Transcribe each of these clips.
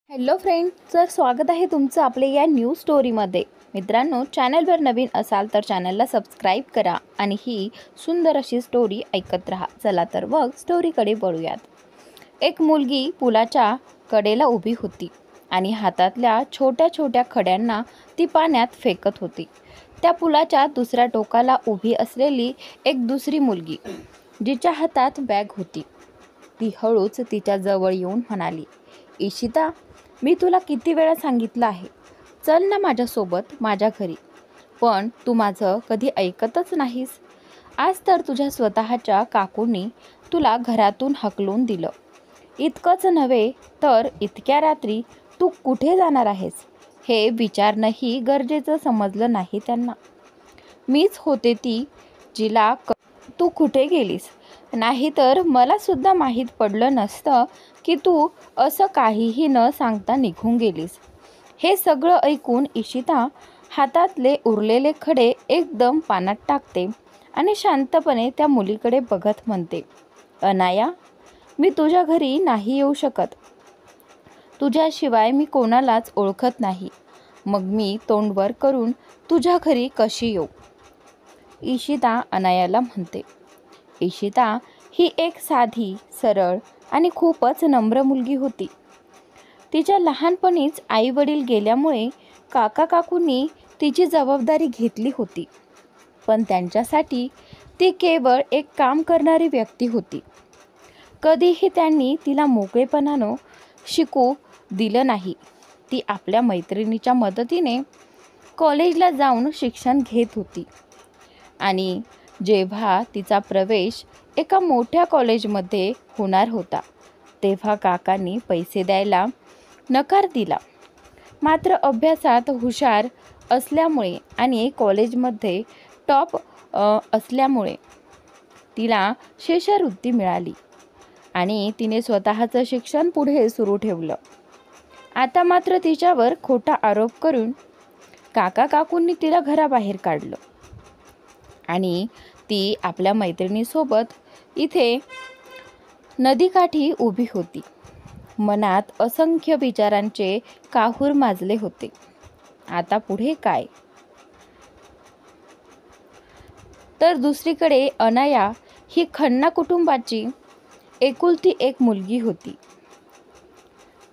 Hello friend, तर स्वागत आहे तुमचं आपले या न्यू स्टोरीमध्ये। मित्रांनो, चॅनलवर नवीन असाल तर चॅनलला सबस्क्राईब करा आणि ही सुंदर अशी स्टोरी ऐकत राहा। चला तर मग स्टोरीकडे वळूयात। एक मुलगी पुलाच्या कडेला उभी होती आणि हातातल्या छोट्या छोट्या खड्यांना ती पाण्यात फेकत होती। त्या पुलाच्या दुसऱ्या टोकाला उभी असलेली एक दुसरी मुलगी, जिच्या हातात बॅग होती, ती हळूच तिच्या जवळ येऊन म्हणाली, इशिता, मी तुला किती वेळा सांगितलं आहे, चल ना माझ्यासोबत माझ्या घरी, पण तू माझं कधी ऐकतच नाहीस। आज तर तुझ्या स्वतःच्या काकूंनी तुला घरातून हकलून दिलं। इतकंच नव्हे तर इतक्या रात्री तू कुठे जाणार आहेस हे विचारणंही गरजेचं समजलं नाही त्यांना। मीच होते ती जिला तू कुठे गेलीस, नाहीतर मला सुद्धा माहीत पडलं नसतं की तू असं काहीही न सांगता निघून गेलीस। हे सगळं ऐकून इशिता हातातले उरलेले खडे एकदम पाण्यात टाकते आणि शांतपणे त्या मुलीकडे बघत म्हणते, अनाया, मी तुझ्या घरी नाही येऊ शकत। तुझ्याशिवाय मी कोणालाच ओळखत नाही, मग मी तोंड वर करून तुझ्या घरी कशी येऊ? इशिता अनायाला म्हणते। इशिता ही एक साधी, सरळ आणि खूपच नम्र मुलगी होती। तिच्या लहानपणीच आई वडील गेल्यामुळे काका काकूंनी तिची जबाबदारी घेतली होती, पण त्यांच्यासाठी ती केवळ एक काम करणारी व्यक्ती होती। कधीही त्यांनी तिला मोकळेपणानं शिकू दिलं नाही। ती आपल्या मैत्रिणीच्या मदतीने कॉलेजला जाऊन शिक्षण घेत होती आणि जेव्हा तिचा प्रवेश एका मोठ्या कॉलेजमध्ये होणार होता, तेव्हा काकांनी पैसे द्यायला नकार दिला। मात्र अभ्यासात हुशार असल्यामुळे आणि कॉलेजमध्ये टॉप असल्यामुळे तिला शिष्यवृत्ती मिळाली आणि तिने स्वतःचं शिक्षण पुढे सुरू ठेवलं। आता मात्र तिच्यावर खोटा आरोप करून काका काकूंनी तिला घराबाहेर काढलं आणि ती आपल्या मैत्रिणीसोबत इथे नदीकाठी उभी होती। मनात असंख्य विचारांचे काहूर माजले होते। आता पुढे काय? तर दुसरीकडे अनाया ही खन्ना कुटुंबाची एकुलती एक मुलगी होती।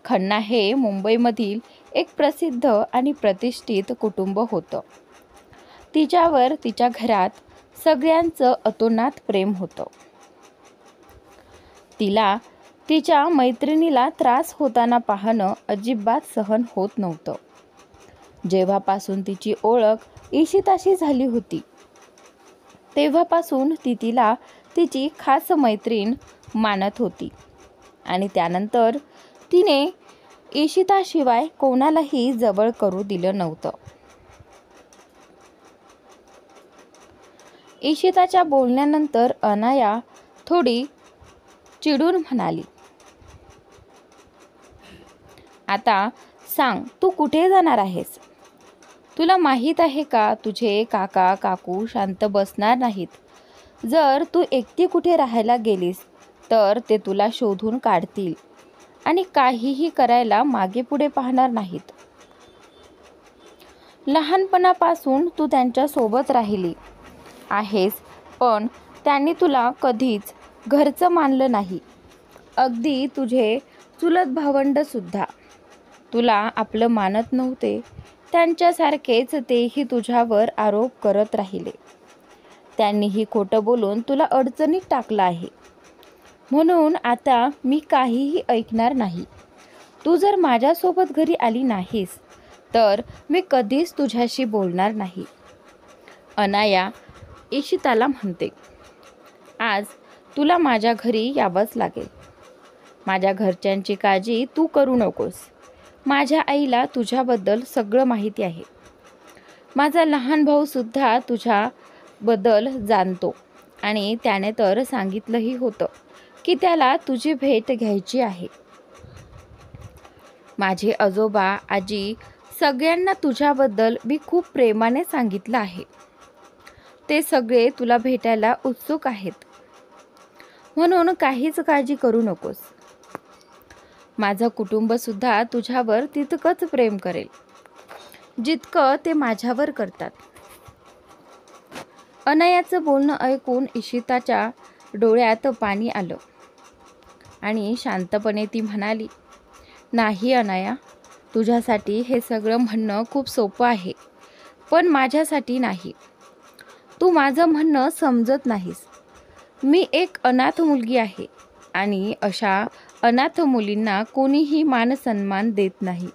खन्ना हे मुंबईमधील एक प्रसिद्ध आणि प्रतिष्ठित कुटुंब होतं। तिच्यावर तिच्या घरात सगळ्यांचं अतोनात प्रेम होतं। तिला तिच्या मैत्रिणीला त्रास होताना पाहणं अजिबात सहन होत नव्हतं। जेव्हापासून तिची ओळख इशिताशी झाली होती, तेव्हापासून ती तिला तिची खास मैत्रीण मानत होती आणि त्यानंतर तिने इशिताशिवाय कोणालाही जवळ करू दिलं नव्हतं। इशिताच्या बोलण्यानंतर अनाया थोडी चिडून म्हणाली, आता सांग, तू कुठे जाणार आहेस? तुला माहीत आहे का, तुझे काका काकू शांत बसणार नाहीत। जर तू एकटी कुठे राहायला गेलीस तर ते तुला शोधून काढतील आणि काहीही करायला मागे पुढे पाहणार नाहीत। लहानपणापासून तू त्यांच्या सोबत राहिली आहेस, पण त्यांनी तुला कधीच घरचं मानलं नाही। अगदी तुझे चुलत भावंड सुद्धा तुला आपलं मानत नव्हते। त्यांच्यासारखेच तेही तुझ्यावर आरोप करत राहिले। त्यांनीही खोटं बोलून तुला अडचणीत टाकलं आहे। म्हणून आता मी काहीही ऐकणार नाही। तू जर माझ्यासोबत घरी आली नाहीस तर मी कधीच तुझ्याशी बोलणार नाही। अनाया इशिताला म्हणते, आज तुला माझ्या घरी यावंच लागेल। माझ्या घरच्यांची काळजी तू करू नकोस। माझ्या आईला तुझ्याबद्दल सगळं माहिती आहे। माझा लहान भाऊ सुद्धा तुझ्याबद्दल जाणतो आणि त्याने तर सांगितलंही होतं की त्याला तुझी भेट घ्यायची आहे। माझे आजोबा आजी सगळ्यांना तुझ्याबद्दल मी खूप प्रेमाने सांगितलं आहे। ते सगळे तुला भेटायला उत्सुक आहेत, म्हणून काहीच काळजी करू नकोस। माझं कुटुंबसुद्धा तुझ्यावर तितकंच प्रेम करेल जितकं ते माझ्यावर करतात. अनायाचं बोलणं ऐकून इशिताच्या डोळ्यात पाणी आलं आणि शांतपणे ती म्हणाली, नाही अनाया, तुझ्यासाठी हे सगळं म्हणणं खूप सोपं आहे, पण माझ्यासाठी नाही. तू माझं म्हणणं समजत नाहीस. मी एक अनाथ मुलगी आहे आणि अशा अनाथ मुलींना कोणीही मानसन्मान देत नाही.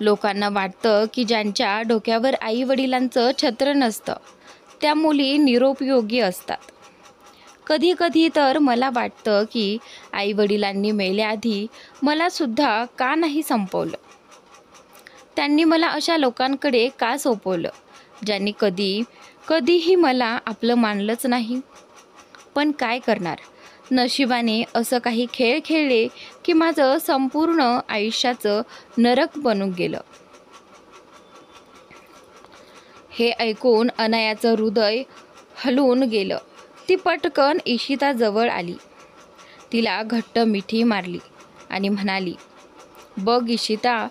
लोकांना वाटतं की ज्यांच्या डोक्यावर आई वडिलांचं छत्र नसतं त्या मुली निरुपयोगी असतात. कधी कधी तर मला वाटतं की आई वडिलांनी मेल्याआधी मला सुद्धा का नाही संपवलं. त्यांनी मला अशा लोकांकडे का सोपवलं ज्यांनी कधीही मला आपलं मानलंच नाही. पण काय करणार, नशिबाने असं काही खेळ खेळले की माझं संपूर्ण आयुष्याचं नरक बनून गेलं. हे ऐकून अनायाचं हृदय हलून गेलं. ती पटकन इशिताजवळ आली, तिला घट्ट मिठी मारली आणि म्हणाली, बघ इशिता,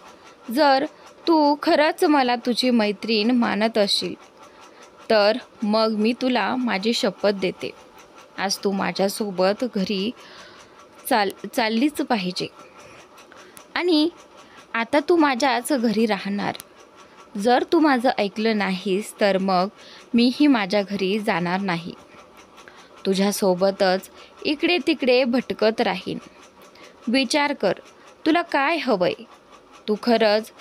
जर तू खरंच मला तुझी मैत्रीण मानत असशील तर मग मी तुला माझी शपथ देते, आज तू माझ्यासोबत घरी चाललीच पाहिजे आणि आता तू माझ्याच घरी राहणार. जर तू माझं ऐकलं नाहीस तर मग मीही माझ्या घरी जाणार नाही. तुझ्यासोबतच इकडे तिकडे भटकत राहीन. विचार कर, तुला काय हवंय? तू खरंच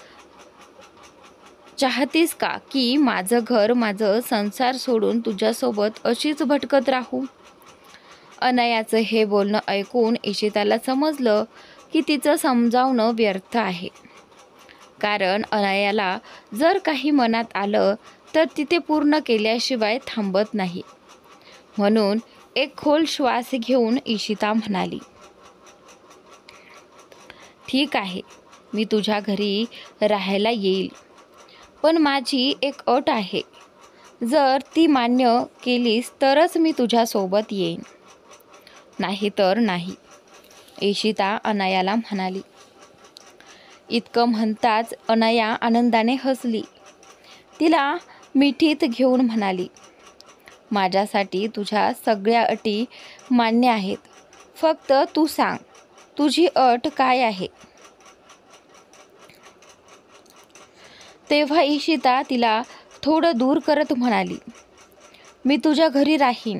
चाहतीस का की माझं घर, माझं संसार सोडून तुझ्यासोबत अशीच भटकत राहू? अनायाचं हे बोलणं ऐकून इशिताला समजलं की तिचं समजावणं व्यर्थ आहे. कारण अनायाला जर काही मनात आलं तर ती पूर्ण केल्याशिवाय थांबत नाही. म्हणून एक खोल श्वास घेऊन इशिता म्हणाली, ठीक आहे, मी तुझ्या घरी राहायला येईल, पण माझी एक अट आहे. जर ती मान्य केलीस तरच मी तुझ्यासोबत येईन, नाही तर नाही, इशिता अनायाला म्हणाली. इतकं म्हणताच अनाया आनंदाने हसली. तिला मिठीत घेऊन म्हणाली, माझ्यासाठी तुझ्या सगळ्या अटी मान्य आहेत. फक्त तू सांग, तुझी अट काय आहे? तेव्हा इशिता तिला थोडं दूर करत म्हणाली, मी तुझ्या घरी राहीन,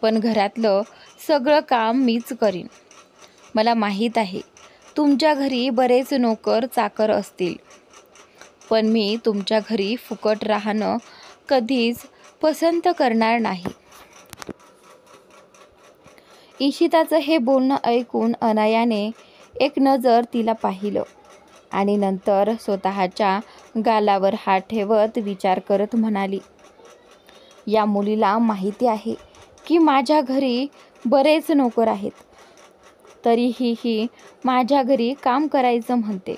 पण घरातलं सगळं काम मीच करीन. मला माहीत आहे तुमच्या घरी बरेच नोकर चाकर असतील, पण मी तुमच्या घरी फुकट राहणं कधीच पसंत करणार नाही. इशिताचं हे बोलणं ऐकून अनायाने एक नजर तिला पाहिलं आणि नंतर स्वतःच्या गालावर हात ठेवत विचार करत म्हणाली, या मुलीला माहिती आहे की माझ्या घरी बरेच नोकर आहेत, तरीही ही माझ्या घरी काम करायचं म्हणते.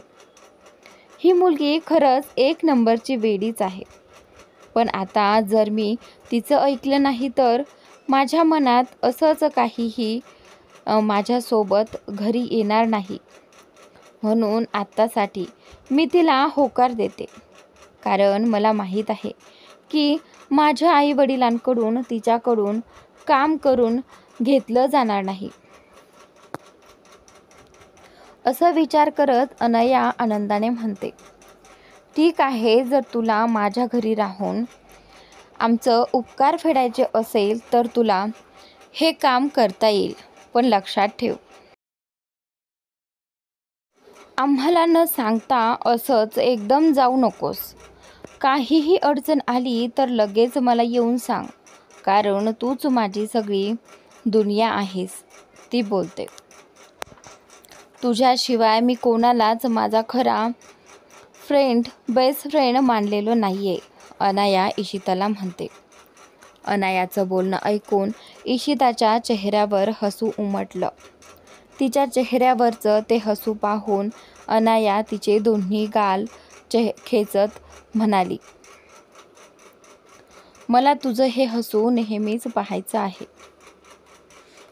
ही मुलगी खरंच एक नंबरची वेडीच आहे. पण आता जर मी तिचं ऐकलं नाही तर माझ्या मनात असंच काहीही माझ्यासोबत घरी येणार नाही. म्हणून आत्तासाठी मी तिला होकार देते, कारण मला माहीत आहे की माझ्या आईवडिलांकडून तिच्याकडून काम करून घेतलं जाणार नाही. असं विचार करत अनया आनंदाने म्हणते, ठीक आहे, जर तुला माझ्या घरी राहून आमचं उपकार फेडायचे असेल तर तुला हे काम करता येईल, पण लक्षात ठेव, आम्हाला न सांगता असंच एकदम जाऊ नकोस. काहीही अडचण आली तर लगेच मला येऊन सांग, कारण तूच माझी सगळी दुनिया आहेस. ती बोलते, तुझ्याशिवाय मी कोणालाच माझा खरा बेस्ट फ्रेंड मानलेलो नाहीये, अनाया इशिताला म्हणते. अनायाचं बोलणं ऐकून इशिताच्या चेहऱ्यावर हसू उमटलं. तिच्या चेहऱ्यावरचं ते हसू पाहून अनाया तिचे दोन्ही गाल खेचत म्हणाली, मला तुझं हे हसू नेहमीच पाहायचं आहे.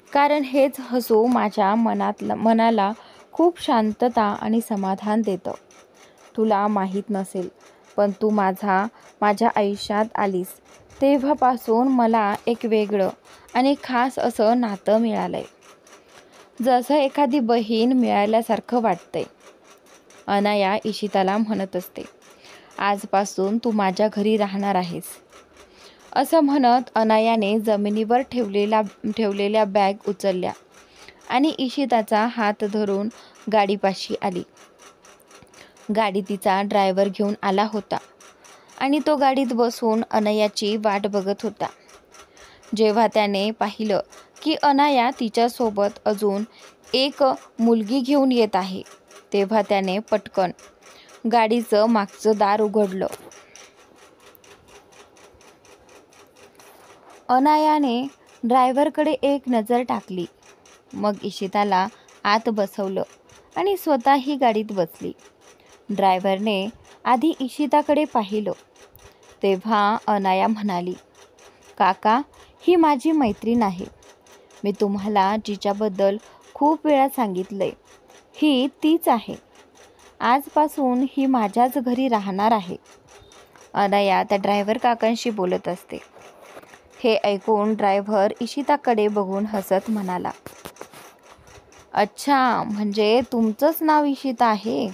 कारण हेच हसू माझ्या मनाला खूप शांतता आणि समाधान देतं. तुला माहीत नसेल, पण तू माझ्या आयुष्यात आलीस तेव्हापासून मला एक वेगळं आणि खास असं नातं मिळालंय. जसं एखादी बहीण मिळाल्यासारखं वाटतंय. अनाया इशिताला म्हणत असते. आजपासून तू माझ्या घरी राहणार आहेस. असं म्हणत अनायाने जमिनीवर ठेवलेल्या बॅग उचलल्या आणि इशिताचा हात धरून गाडीपाशी आली. गाडी तिचा ड्रायव्हर घेऊन आला होता आणि तो गाडीत बसून अनायाची वाट बघत होता. जेव्हा त्याने पाहिलं की अनाया तिच्यासोबत अजून एक मुलगी घेऊन येत आहे, तेव्हा त्याने पटकन गाडीचं मागचं दार उघडलं. अनायाने ड्रायव्हरकडे एक नजर टाकली, मग इशिताला आत बसवलं आणि स्वतःही गाडीत बसली. ड्रायव्हरने आधी इशिताकडे पाहिलं, तेव्हा अनाया म्हणाली, काका, ही माझी मैत्रीण आहे. मी तुम्हाला जिच्याबद्दल खूप वेळा सांगितलंय, ही तीच आहे. आजपासून ही माझ्याच घरी राहणार आहे. अनाया त्या ड्रायव्हर काकांशी बोलत असते. हे ऐकून ड्रायव्हर इशिताकडे बघून हसत म्हणाला, अच्छा, म्हणजे तुमचंच नाव इशिता आहे.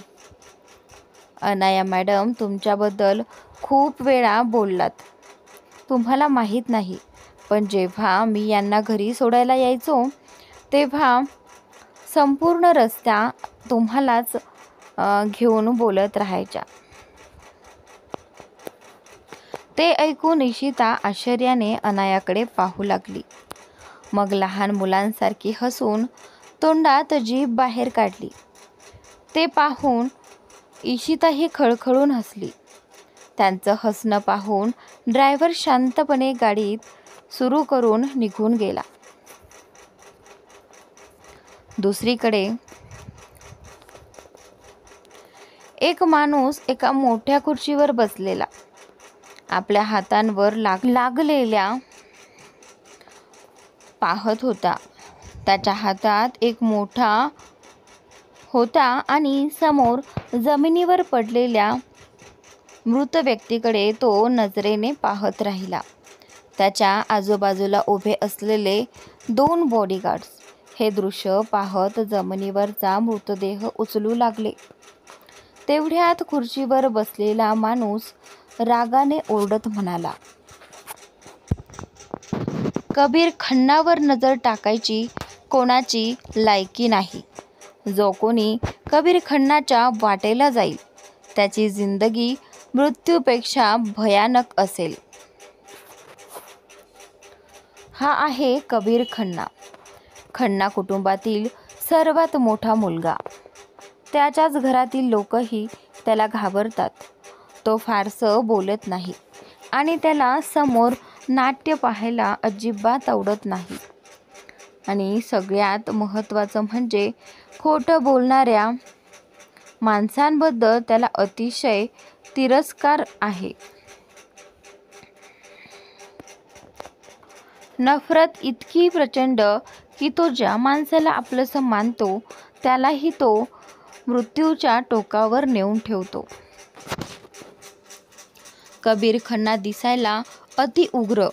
अनाया मॅडम तुमच्याबद्दल खूप वेळा बोललात. तुम्हाला माहीत नाही, पण जेव्हा मी यांना घरी सोडायला यायचो तेव्हा संपूर्ण रस्ता तुम्हालाच घेऊन बोलत राहायच्या. ते ऐकून इशिता आश्चर्याने अनायाकडे पाहू लागली. मग लहान मुलांसारखी हसून तोंडात जीभ बाहेर काढली. ते पाहून इशिताही खळखळून हसली. त्यांचं हसणं पाहून ड्रायव्हर शांतपणे गाडीत सुरू करून निघून गेला. दुसरीकडे एक माणूस एका मोठ्या खुर्चीवर बसलेला आपल्या हातांवर लागलेल्या पाहत होता. त्याच्या हातात एक मोठा होता आणि समोर जमिनीवर पडलेल्या मृत व्यक्तीकडे तो नजरेने पाहत राहिला. त्याच्या आजूबाजूला उभे असलेले 2 बॉडीगार्ड्स हे दृश्य पाहत जमिनीवरचा मृतदेह उचलू लागले. तेवढ्यात खुर्चीवर बसलेला माणूस रागाने ओरडत म्हणाला, कबीर खन्नावर नजर टाकायची कोणाची लायकी नाही. जो कोणी कबीर खन्नाच्या वाटेला जाईल त्याची जिंदगी मृत्यूपेक्षा भयानक असेल. हा आहे कबीर खन्ना, खन्ना कुटुंबातील सर्वात मोठा मुलगा. त्याच्याच घरातील लोकही त्याला घाबरतात. तो फारसं बोलत नाही आणि त्याला समोर नाट्य पाहायला अजिबात आवडत नाही. आणि सगळ्यात महत्त्वाचं म्हणजे खोटं बोलणाऱ्या माणसांबद्दल त्याला अतिशय तिरस्कार आहे. नफरत इतकी प्रचंड की तो ज्या माणसाला आपलंसं मानतो त्यालाही तो मृत्यूच्या टोकावर नेऊन ठेवतो. कबीर खन्ना दिसायला अति उग्र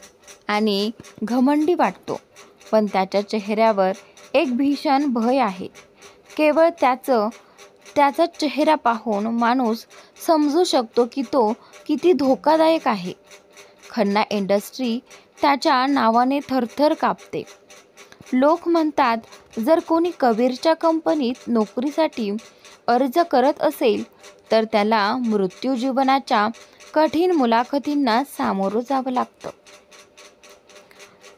आणि घमंडी वाटतो, पण त्याच्या चेहऱ्यावर एक भीषण भय आहे. केवळ त्याचा चेहरा पाहून माणूस समजू शकतो की तो किती धोकादायक आहे. खन्ना इंडस्ट्री त्याच्या नावाने थरथर कापते. लोक म्हणतात, जर कोणी कबीरच्या कंपनीत नोकरीसाठी अर्ज करत असेल तर त्याला मृत्यू जीवनाच्या कठीण मुलाखतींना सामोरं जावं लागतं.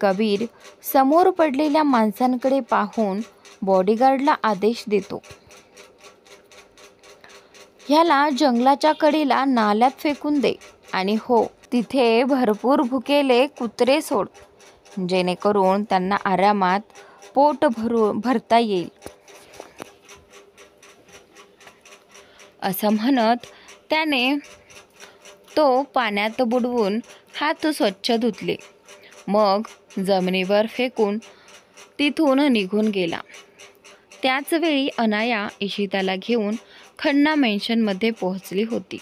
कबीर समोर पडलेल्या माणसांकडे पाहून बॉडीगार्डला आदेश देतो, ह्याला जंगलाच्या कडेला नाल्यात फेकून दे आणि हो, तिथे भरपूर भुकेले कुत्रे सोड, जेणेकरून त्यांना आरामात पोट भरता येईल. असं म्हणत त्याने तो पाण्यात बुडवून हात स्वच्छ धुतले. मग जमिनीवर फेकून तिथून निघून गेला. त्याच वेळी अनाया इशिताला घेऊन खन्ना मेन्शनमध्ये पोहोचली होती.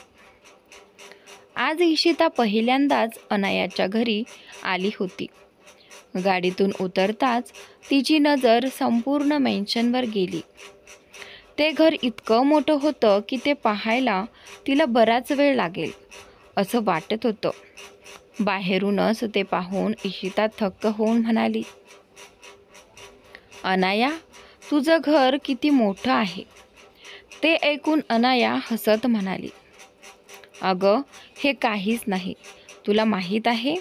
आज इशिता पहिल्यांदाच अनायाच्या घरी आली होती. गाडीतून उतरताच तिची नजर संपूर्ण मेन्शनवर गेली. ते घर इतकं मोठं होतं की ते पाहायला तिला बराच वेळ लागेल असं वाटत होतं. बाहेरूनच ते पाहून इशिता थक्क होऊन म्हणाली, अनाया, तुझं घर किती मोठं आहे. ते ऐकून अनाया हसत म्हणाली, अगं, हे काहीच नाही. तुला माहीत आहे,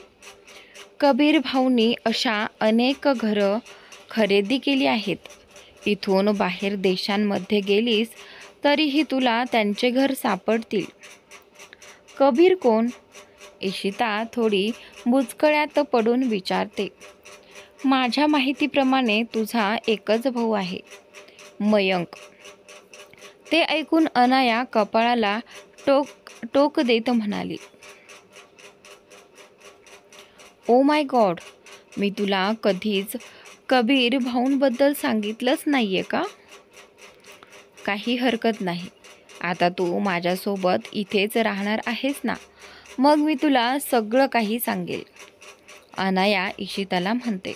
कबीर भाऊनी अशा अनेक घरं खरेदी केली आहेत. इथून बाहेर देशांमध्ये गेलीस तरीही तुला त्यांचे घर सापडतील. कबीर कोण? इशिता थोडी बुचकळ्यात पडून विचारते. माझ्या माहितीप्रमाणे तुझा एकच भाऊ आहे, मयंक. ते ऐकून अनाया कपाळाला टोक देत म्हणाली, ओ माय गॉड, मी तुला कधीच कबीर भाऊंबद्दल सांगितलंच नाहीये का? काही हरकत नाही. आता तू माझ्यासोबत इथेच राहणार आहेस ना, मग मी तुला सगळं काही सांगेल, अनाया इशिताला म्हणते.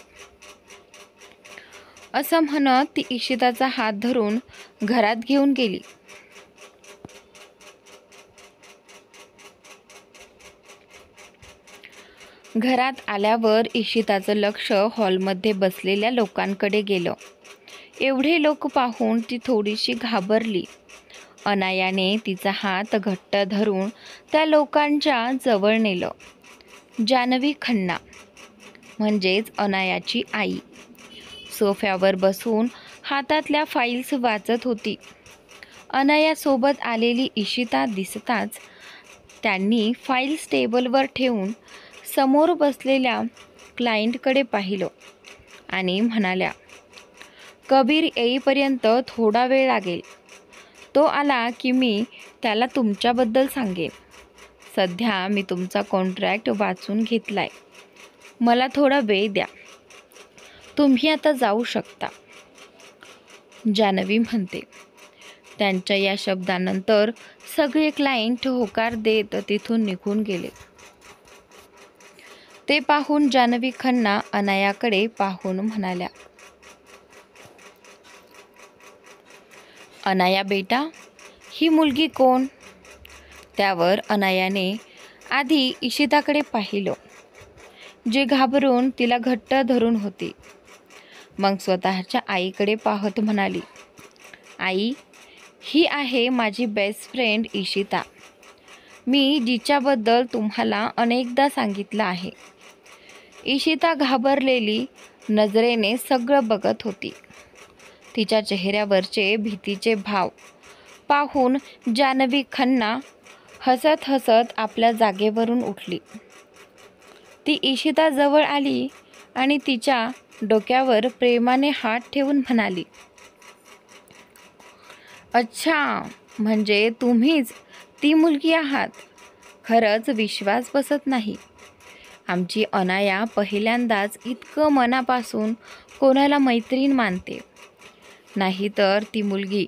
असं म्हणत ती इशिताचा हात धरून घरात घेऊन गेली. घरात आल्यावर इशिताचं लक्ष हॉलमध्ये बसलेल्या लोकांकडे गेलं. एवढे लोक पाहून ती थोडीशी घाबरली. अनायाने तिचा हात घट्ट धरून त्या लोकांच्या जवळ नेलं. जानवी खन्ना म्हणजेच अनायाची आई सोफ्यावर बसून हातातल्या फाईल्स वाचत होती. अनायासोबत आलेली इशिता दिसताच त्यांनी फाईल्स टेबलवर ठेवून समोर बसलेल्या क्लायंटकडे पाहिलं आणि म्हणाल्या, कबीर येईपर्यंत थोडा वेळ लागेल. तो आला की मी त्याला तुमच्याबद्दल सांगेन. सध्या मी तुमचा कॉन्ट्रॅक्ट वाचून घेतलाय. मला थोडा वेळ द्या. तुम्ही आता जाऊ शकता, जानवी म्हणते. त्यांच्या या शब्दानंतर सगळे क्लायंट होकार देत तिथून निघून गेले. ते पाहून जानवी खन्ना अनायाकडे पाहून म्हणाल्या, अनाया बेटा, ही मुलगी कोण? त्यावर अनायाने आधी इशिताकडे पाहिलं, जे घाबरून तिला घट्ट धरून होती. मग स्वतःच्या आईकडे पाहत म्हणाली, आई, ही आहे माझी बेस्ट फ्रेंड इशिता. मी जिच्याबद्दल तुम्हाला अनेकदा सांगितलं आहे. इशिता घाबरलेली नजरेने सगळं बघत होती. तिच्या चेहऱ्यावरचे भीतीचे भाव पाहून जानवी खन्ना हसत हसत आपल्या जागेवरून उठली. ती इशिता जवळ आली आणि तिच्या डोक्यावर प्रेमाने हात ठेवून म्हणाली, अच्छा, म्हणजे तुम्हीच ती मुलगी आहात. खरंच विश्वास बसत नाही. आमची अनाया पहिल्यांदाच इतकं मनापासून कोणाला मैत्रीण मानते. नाहीतर ती मुलगी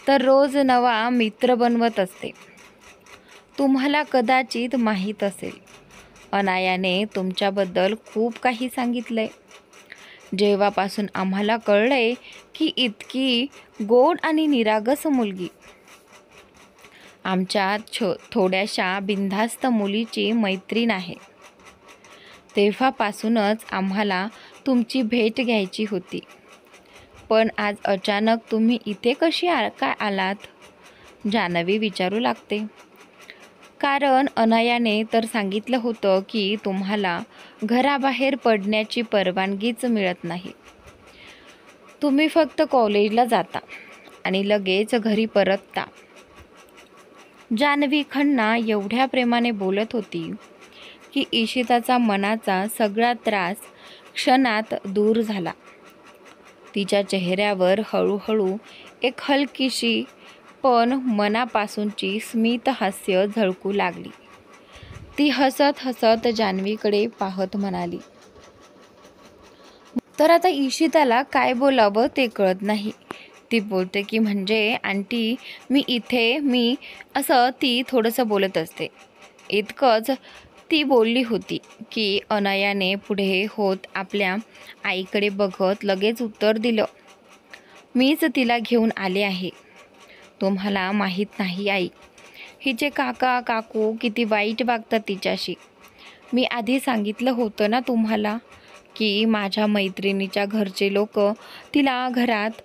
तर रोज नवा मित्र बनवत असते. तुम्हाला कदाचित माहीत असेल, अनायाने तुमच्याबद्दल खूप काही सांगितलंय. जेव्हापासून आम्हाला कळलंय की इतकी गोड आणि निरागस मुलगी आमच्या थोड्याशा बिनधास्त मुलीची मैत्रीण आहे, तेव्हापासूनच आम्हाला तुमची भेट घ्यायची होती. पण आज अचानक तुम्ही इथे कशी काय आलात? जानवी विचारू लागते. कारण अनायाने तर सांगितलं होतं की तुम्हाला घराबाहेर पडण्याची परवानगीच मिळत नाही. तुम्ही फक्त कॉलेजला जाता आणि लगेच घरी परतता. जानवी खन्ना एवढ्या प्रेमाने बोलत होती की इशिताचा मनाचा सगळा त्रास क्षणात दूर झाला. तिच्या चेहऱ्यावर हळूहळू एक हलकीशी पण मनापासूनची स्मित हास्य झळकू लागली. ती हसत हसत जानवीकडे पाहत म्हणाली, तर आता इशिताला काय बोलावं ते कळत नाही. ती बोलते की म्हणजे आंटी मी असं ती थोडंसं बोलत असते. इतकंच ती बोलली होती की अनायाने पुढे होत आपल्या आईकडे बघत लगेच उत्तर दिलं, मीच तिला घेऊन आले आहे. तुम्हाला माहीत नाही आई, हिचे काका काकू किती वाईट वागतात तिच्याशी. मी आधी सांगितलं होतं ना तुम्हाला की माझ्या मैत्रिणीच्या घरचे लोक तिला घरात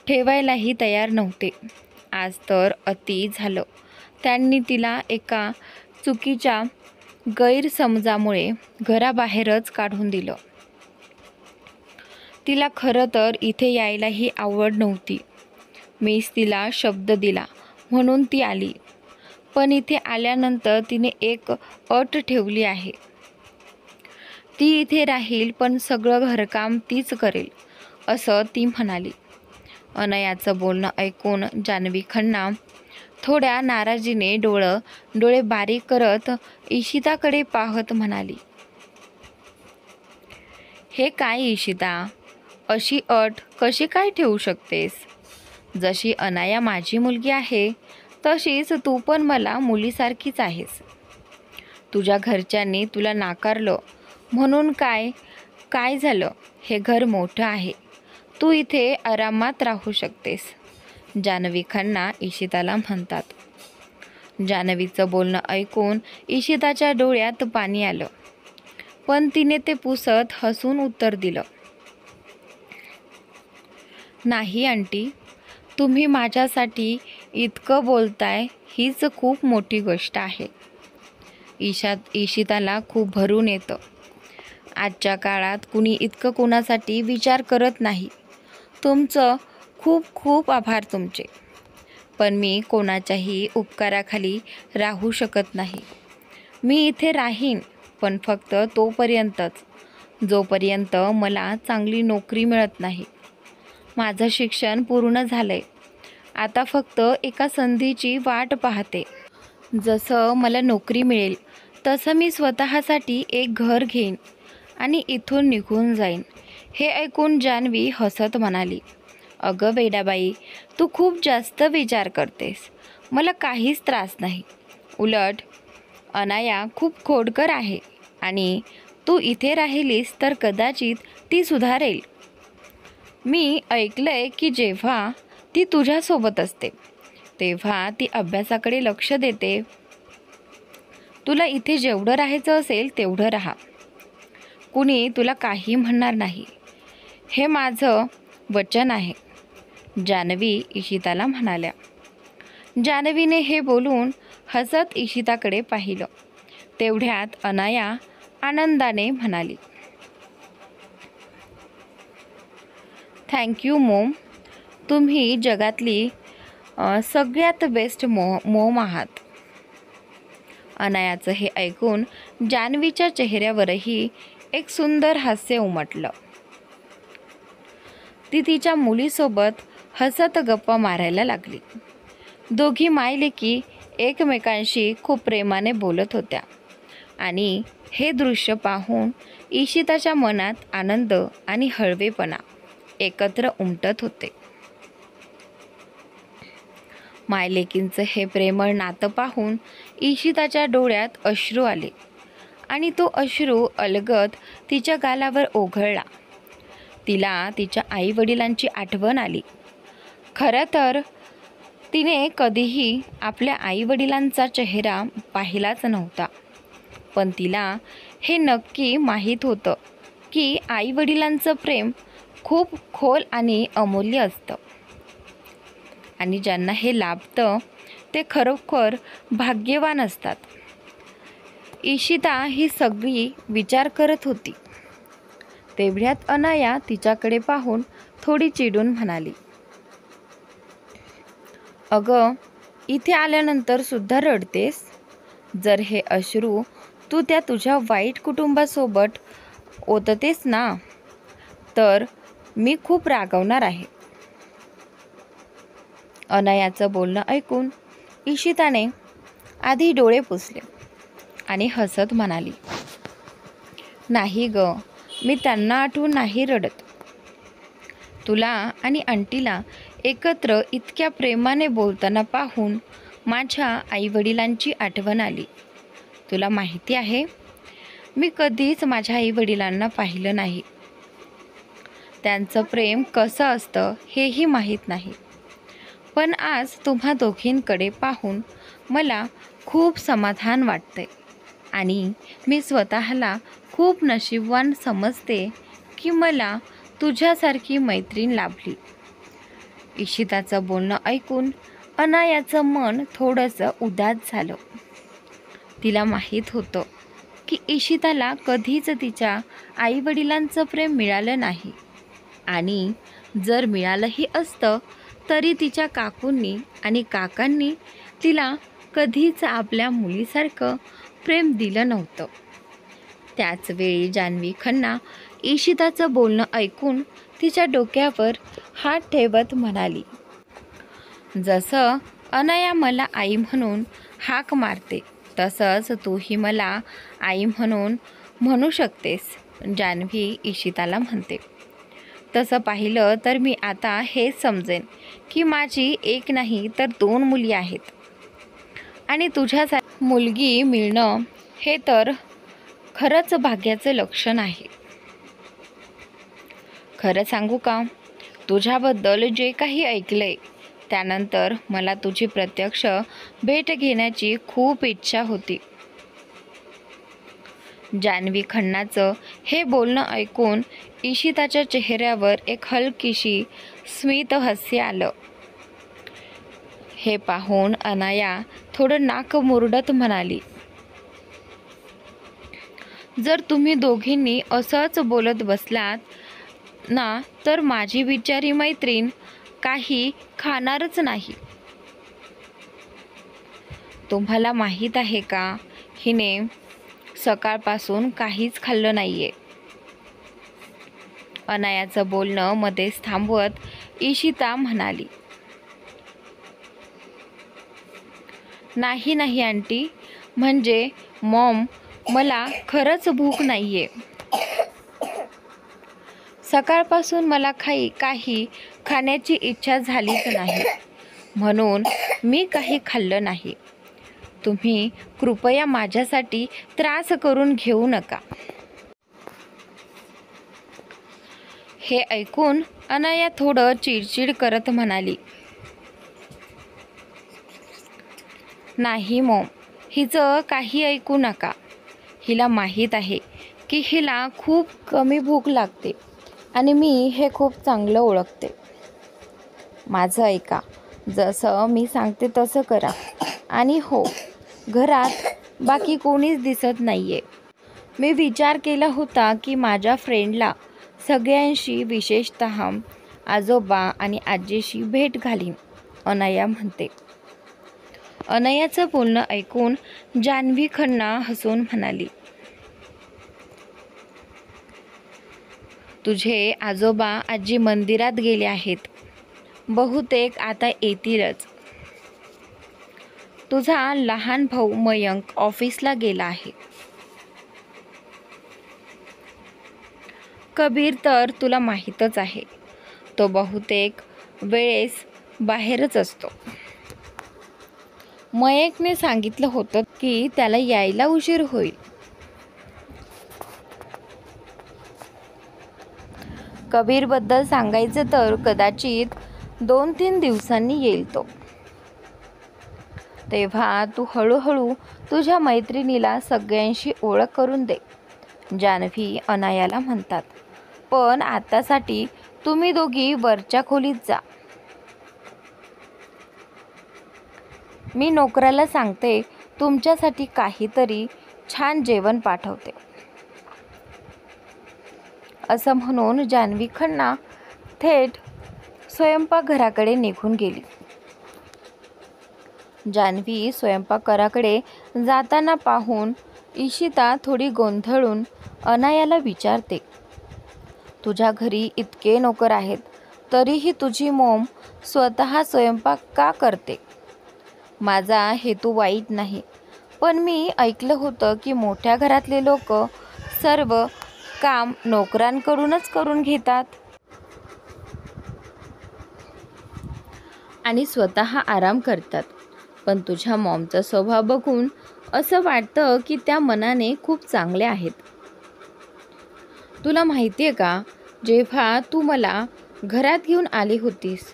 ठेवायलाही तयार नव्हते. आज तर अति झालं. त्यांनी तिला एका चुकीच्या गैरसमजामुळे घराबाहेरच काढून दिलं. तिला खरं तर इथे यायलाही आवड नव्हती. मीच तिला शब्द दिला म्हणून ती आली. पण इथे आल्यानंतर तिने एक अट ठेवली आहे. ती इथे राहील पण सगळं घरकाम तीच करेल असं ती म्हणाली. अनयाचं बोलणं ऐकून जान्हवी खन्ना थोड्या नाराजीने डोळे बारीक करत इशिताकडे पाहत म्हणाली, हे काय इशिता, अशी अट कशी काय ठेवू शकतेस? जशी अनाया माझी मुलगी आहे तशीच तू पण मला मुलीसारखीच आहेस. तुझ्या घरच्यांनी तुला नाकारलं म्हणून काय झालं? हे घर मोठं आहे, तू इथे आरामात राहू शकतेस, जान्हवी खन्ना इशिताला म्हणतात. जान्हवीचं बोलणं ऐकून इशिताच्या डोळ्यात पाणी आलं, पण तिने ते पुसत हसून उत्तर दिलं, नाही आंटी, तुम्ही माझ्यासाठी इतकं बोलताय हीच खूप मोठी गोष्ट आहे. इशिताला खूप भरून येतं. आजच्या काळात कुणी इतकं कोणासाठी विचार करत नाही. तुमचं खूप खूप आभार तुमचे. पण मी कोणाच्याही उपकाराखाली राहू शकत नाही. मी इथे राहीन पण फक्त तोपर्यंतच जोपर्यंत मला चांगली नोकरी मिळत नाही. माझं शिक्षण पूर्ण झालंय. आता फक्त एका संधीची वाट पाहते. जसं मला नोकरी मिळेल तसं मी स्वतःसाठी एक घर घेईन आणि इथून निघून जाईन. हे ऐकून जान्हवी हसत म्हणाली, अगं वेडाबाई, तू खूप जास्त विचार करतेस. मला काहीच त्रास नाही. उलट अनाया खूप खोडकर आहे आणि तू इथे राहिलीस तर कदाचित ती सुधारेल. मी ऐकलंय की जेव्हा ती तुझ्यासोबत असते तेव्हा ती अभ्यासाकडे लक्ष देते. तुला इथे जेवढं राहायचं असेल तेवढं राहा. कुणी तुला काही म्हणणार नाही. हे माझं वचन आहे, जान्हवी इशिताला म्हणाल्या. जान्हवीने हे बोलून हसत इशिताकडे पाहिलं. तेवढ्यात अनाया आनंदाने म्हणाली, थँक्यू मॉम, तुम्ही जगातली सगळ्यात बेस्ट मॉम आहात. अनायाचं हे ऐकून जान्हवीच्या चेहऱ्यावरही एक सुंदर हास्य उमटलं. ती तिच्या मुलीसोबत हसत गप्पा मारायला लागली. दोघी मायलेकी एकमेकांशी खूप प्रेमाने बोलत होत्या आणि हे दृश्य पाहून इशिताच्या मनात आनंद आणि हळवेपणा एकत्र उमटत होते. मायलेकींचं हे प्रेमळ नातं पाहून इशिताच्या डोळ्यात अश्रू आले आणि तो अश्रू अलगद तिच्या गालावर ओघळला. तिला तिच्या आईवडिलांची आठवण आली. खरं तर तिने कधीही आपल्या आईवडिलांचा चेहरा पाहिलाच नव्हता, पण तिला हे नक्की माहीत होतं की आईवडिलांचं प्रेम खूप खोल आणि अमूल्य असतं आणि ज्यांना हे लाभतं ते खरोखर भाग्यवान असतात. इशिता ही सगळी विचार करत होती. तेवढ्यात अनाया तिच्याकडे पाहून थोडी चिडून म्हणाली, अगं, इथे आल्यानंतर सुद्धा रडतेस? जर हे अश्रू तू त्या तुझ्या वाईट कुटुंबासोबत ओततेस ना तर मी खूप रागवणार आहे. अनायाचं बोलणं ऐकून इशिताने आधी डोळे पुसले आणि हसत म्हणाली, नाही ग, मी त्यांना आठवून नाही रडत. तुला आणि आंटीला एकत्र इतक्या प्रेमाने बोलताना पाहून माझ्या आईवडिलांची आठवण आली. तुला माहिती आहे, मी कधीच माझ्या आईवडिलांना पाहिलं नाही. त्यांचं प्रेम कसं असतं हेही माहीत नाही. पण आज तुम्हा दोघींकडे पाहून मला खूप समाधान वाटते आणि मी स्वतःला खूप नशीबवान समजते की मला तुझ्यासारखी मैत्रीण लाभली. इशिताचं बोलणं ऐकून अनायाचं मन थोडंसं उदास झालं. तिला माहीत होतं की इशिताला कधीच तिच्या आईवडिलांचं प्रेम मिळालं नाही आणि जर मिळालंही असतं तरी तिच्या काकूंनी आणि काकांनी तिला कधीच आपल्या मुलीसारखं प्रेम दिलं नव्हतं. त्याचवेळी जान्हवी खन्ना इशिताचं बोलणं ऐकून तिच्या डोक्यावर हात ठेवत म्हणाली, जसं अनया मला आई म्हणून हाक मारते तसंच तूही मला आई म्हणून म्हणू शकतेस. जान्हवी इशिताला म्हणते, तसं पाहिलं तर मी आता हेच समजेन की माझी एक नाही तर 2 मुली आहेत आणि तुझ्यासाठी मुलगी मिळणं हे तर खरंच भाग्याचं लक्षण आहे. खरं सांगू का, तुझ्याबद्दल जे काही ऐकलंय त्यानंतर मला तुझी प्रत्यक्ष भेट घेण्याची खूप इच्छा होती. जान्हवी खन्नाचं हे बोलणं ऐकून इशिताच्या चेहऱ्यावर एक हलकीशी स्मित हास्य आलं. हे पाहून अनाया थोडं नाक मुरडत म्हणाली, जर तुम्ही दोघींनी असंच बोलत बसलात ना तर माझी बिचारी मैत्रीण काही खाणारच नाही. तुम्हाला माहीत आहे का, हिने सकाळपासून काहीच खाल्लं नाहीये. अनायाचं बोलणं मध्येच थांबवत इशिता म्हणाली, नाही नाही आंटी, म्हणजे मॉम, मला खरंच भूक नाहीये. सकाळपासून मला काही खाण्याची इच्छा झालीच नाही म्हणून मी काही खाल्लं नाही. तुम्ही कृपया माझ्यासाठी त्रास करून घेऊ नका. हे ऐकून अनाया थोडं चिडचिड करत म्हणाली, नाही मॉम, हिचं काही ऐकू नका. हिला माहीत आहे की हिला खूप कमी भूक लागते आणि मी हे खूप चांगलं ओळखते. माझं ऐका, जसं मी सांगते तसं करा. आणि हो, घरात बाकी कोणीच दिसत नाहीये. मी विचार केला होता की माझ्या फ्रेंडला सगळ्यांशी, विशेषतः आजोबा आणि आजीशी भेट घालीन. अनया म्हणते. अनयाचं बोलणं ऐकून जान्हवी खन्ना हसून म्हणाली, तुझे आजोबा आजी मंदिरात गेले आहेत. बहुतेक आता येतीलच. तुझा लहान भाऊ मयंक ऑफिसला गेला आहे. कबीर तर तुला माहीतच आहे, तो बहुतेक वेळेस बाहेरच असतो. मयंकने सांगितलं होतं की त्याला यायला उशीर होईल. कबीरबद्दल सांगायचं तर कदाचित 2-3 दिवसांनी येईल तो. तेव्हा तू हळूहळू तुझ्या मैत्रिणीला सगळ्यांशी ओळख करून दे. जान्हवी अनायाला म्हणतात, पण आतासाठी तुम्ही दोघी वरच्या खोलीत जा. मी नोकराला सांगते तुमच्यासाठी काहीतरी छान जेवण पाठवते. असं म्हणून जान्हवी खन्ना थेट स्वयंपाकघराकडे निघून गेली. जान्हवी स्वयंपाकघराकडे जाताना पाहून इशिता थोडी गोंधळून अनायाला विचारते, तुझ्या घरी इतके नोकर आहेत तरीही तुझी मॉम स्वतः स्वयंपाक का करते? माझा हेतू वाईट नाही, पण मी ऐकलं होतं की मोठ्या घरातले लोक सर्व काम नोकरांकडूनच करून घेतात आणि स्वतः आराम करतात. पण तुझ्या मॉमचा स्वभाव बघून असं वाटतं की त्या मनाने खूप चांगल्या आहेत. तुला माहिती आहे का, जेव्हा तू मला घरात घेऊन आली होतीस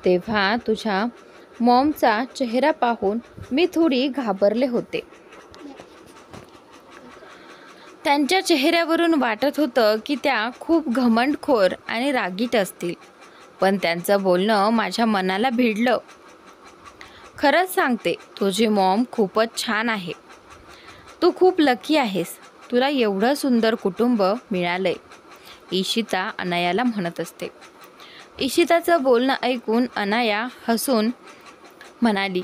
तेव्हा तुझ्या मॉमचा चेहरा पाहून मी थोडी घाबरले होते. त्यांच्या चेहऱ्यावरून वाटत होतं की त्या खूप घमंडखोर आणि रागीट असतील. पण त्यांचं बोलणं माझ्या मनाला भिडलं. खरंच सांगते, तुझी मॉम खूपच छान आहे. तू खूप लकी आहेस. तुला एवढं सुंदर कुटुंब मिळालंय, इशिता अनायाला म्हणत असते. इशिताचं बोलणं ऐकून अनाया हसून म्हणाली,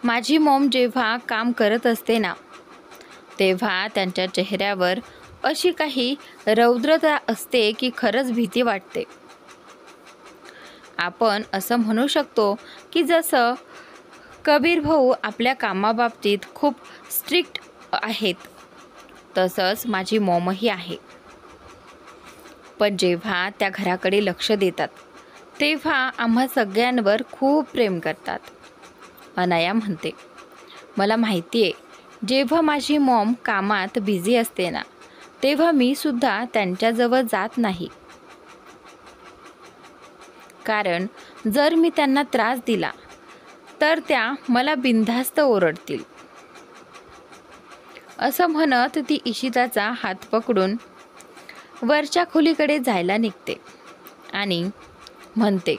माझी मॉम जेव्हा काम करत असते ना, तेव्हा त्यांच्या चेहऱ्यावर अशी काही रौद्रता असते की खरंच भीती वाटते. आपण असं म्हणू शकतो की जसं कबीर भाऊ आपल्या कामाबाबतीत खूप स्ट्रिक्ट आहेत, तसंच माझी मॉमही आहे. पण जेव्हा त्या घराकडे लक्ष देतात तेव्हा आम्हा सगळ्यांवर खूप प्रेम करतात. अनाया म्हणते, मला माहिती आहे, जेव्हा माझी मॉम कामात बिझी असते ना, तेव्हा मी सुद्धा त्यांच्याजवळ जात नाही. कारण जर मी त्यांना त्रास दिला तर त्या मला बिनधास्त ओरडतील. असं म्हणत ती इशिताचा हात पकडून वरच्या खोलीकडे जायला निघते आणि म्हणते,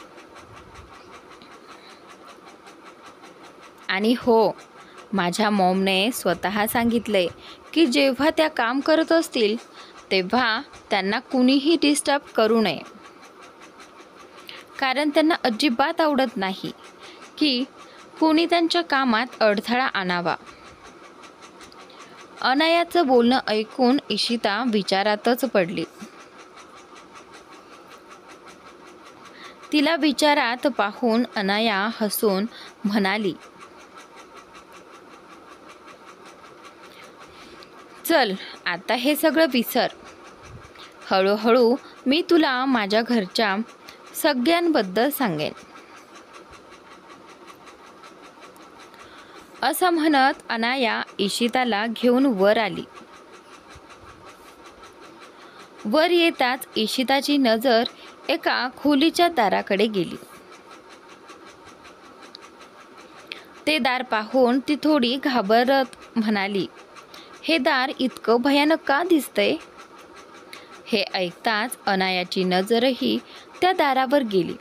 आणि हो, माझ्या मॉमने स्वतः सांगितले की जेव्हा त्या काम करत असतील तेव्हा त्यांना कुणीही डिस्टर्ब करू नये. कारण त्यांना अजिबात आवडत नाही की कुणी त्यांच्या कामात अडथळा आणावा. अनायाचं बोलणं ऐकून इशिता विचारातच पडली. तिला विचारात पाहून अनाया हसून म्हणाली, चल आता हे सगळं विसर. हळूहळू मी तुला माझ्या घरच्या सगळ्यांबद्दल सांगेन. असं म्हणत अनाया इशिताला घेऊन वर आली. वर येताच इशिताची नजर एका खोलीच्या दाराकडे गेली. ते दार पाहून ती थोडी घाबरत म्हणाली, हे दार इतकं भयानक का दिसतंय? हे ऐकताच अनायाची नजरही त्या दारावर गेली.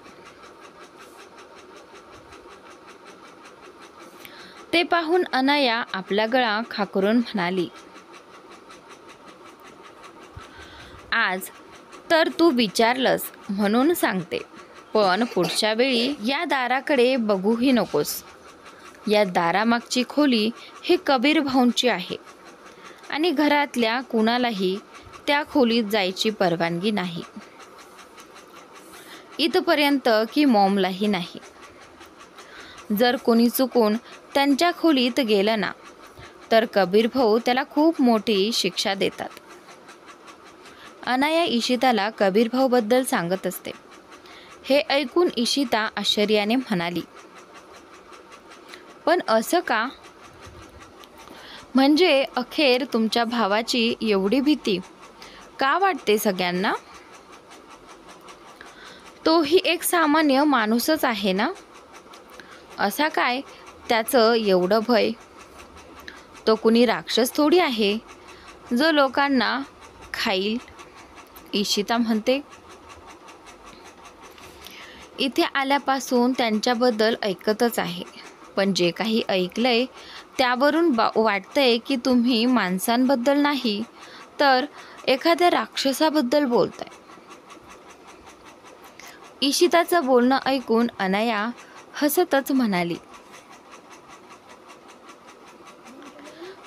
ते पाहून अनाया आपला गळा खाकरून म्हणाली, आज तर तू विचारलंस म्हणून सांगते, पण पुढच्या वेळी या दाराकडे बघूही नकोस. या दारामागची खोली ही कबीर भाऊंची आहे आणि घरातल्या कुणालाही त्या खोलीत जायची परवानगी नाही, इथपर्यंत की मॉमलाही नाही. जर कोणी चुकून त्यांच्या खोलीत गेलं ना, तर कबीर भाऊ त्याला खूप मोठी शिक्षा देतात. अनाया इशिताला कबीर भाऊबद्दल सांगत असते. हे ऐकून इशिता आश्चर्याने म्हणाली, पण असं का? म्हणजे अखेर तुमच्या भावाची एवढी भीती का वाटते सगळ्यांना? तोही एक सामान्य माणूसच आहे ना, असा काय त्याचं एवढं भय? तो कुणी राक्षस थोडी आहे जो लोकांना खाईल. इशिता म्हणते, इथे आल्यापासून त्यांच्याबद्दल ऐकतच आहे, पण जे काही ऐकलंय त्यावरून वाटतंय की तुम्ही माणसांबद्दल नाही तर एखाद्या राक्षसाबद्दल बोलताय. इशिताचं बोलणं ऐकून अनाया हसतच म्हणाली,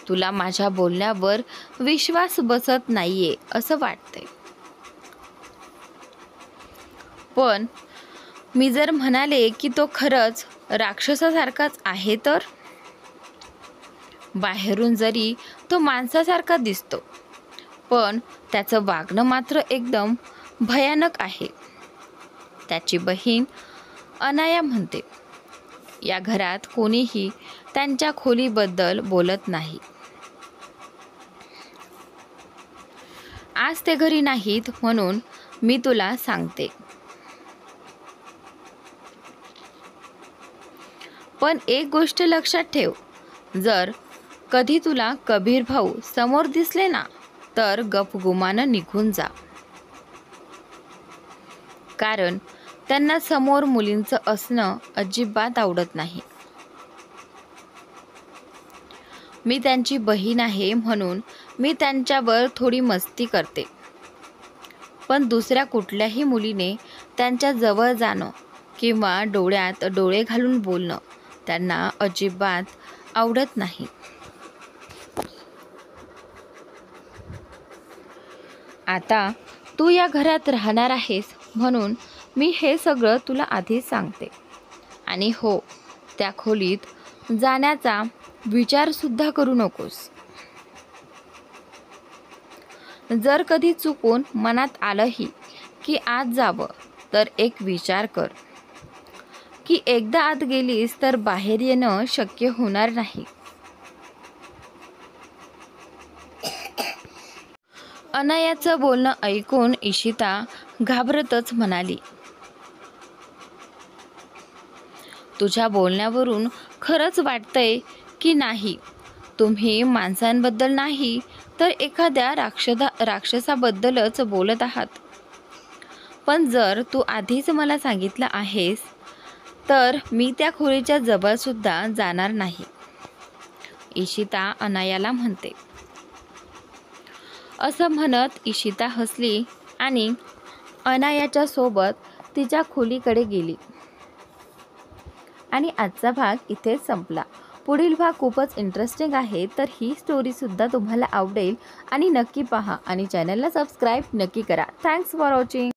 तुला माझ्या बोलण्यावर विश्वास बसत नाहीये असं वाटतंय. पण मी जर म्हणाले की तो खरंच राक्षसासारखाच आहे तर? बाहेरून जरी तो माणसासारखा दिसतो, पण त्याचं वागणं मात्र एकदम भयानक आहे. त्याची बहीण अनाया म्हणते, या घरात कोणीही त्यांच्या खोलीबद्दल बोलत नाही. आज ते घरी नाहीत म्हणून मी तुला सांगते. पण एक गोष्ट लक्षात ठेव, जर कधी तुला कबीर भाऊ समोर दिसले ना, तर गपगुमानं निघून जा. कारण त्यांना समोर मुलींचं असणं अजिबात आवडत नाही. मी त्यांची बहीण आहे म्हणून मी त्यांच्यावर थोडी मस्ती करते, पण दुसऱ्या कुठल्याही मुलीने त्यांच्या जवळ जाणं किंवा डोळ्यात डोळे घालून बोलणं त्यांना अजिबात आवडत नाही. आता तू या घरात राहणार आहेस म्हणून मी हे सगळं तुला आधीच सांगते. आणि हो, त्या खोलीत जाण्याचा विचारसुद्धा करू नकोस. जर कधी चुकून मनात आलंही की आत जावं, तर एक विचार कर की एकदा आत गेलीस तर बाहेर येणं शक्य होणार नाही. अनायाचं बोलणं ऐकून इशिता घाबरतच म्हणाली, तुझ्या बोलण्यावरून खरंच वाटतंय की नाही तुम्ही माणसांबद्दल नाही तर एखाद्या राक्षसाबद्दलच बोलत आहात. पण जर तू आधीच मला सांगितलं आहेस तर मी त्या खोलीच्या जवळसुद्धा जाणार नाही, इशिता अनायाला म्हणते. असं म्हणत इशिता हसली आणि अनायाच्या सोबत तिच्या खोलीकडे गेली. आणि आजचा भाग इथेच संपला. पुढील भाग खूपच इंटरेस्टिंग आहे, तर ही स्टोरीसुद्धा तुम्हाला आवडेल आणि नक्की पहा आणि चॅनलला सबस्क्राईब नक्की करा. Thanks for watching.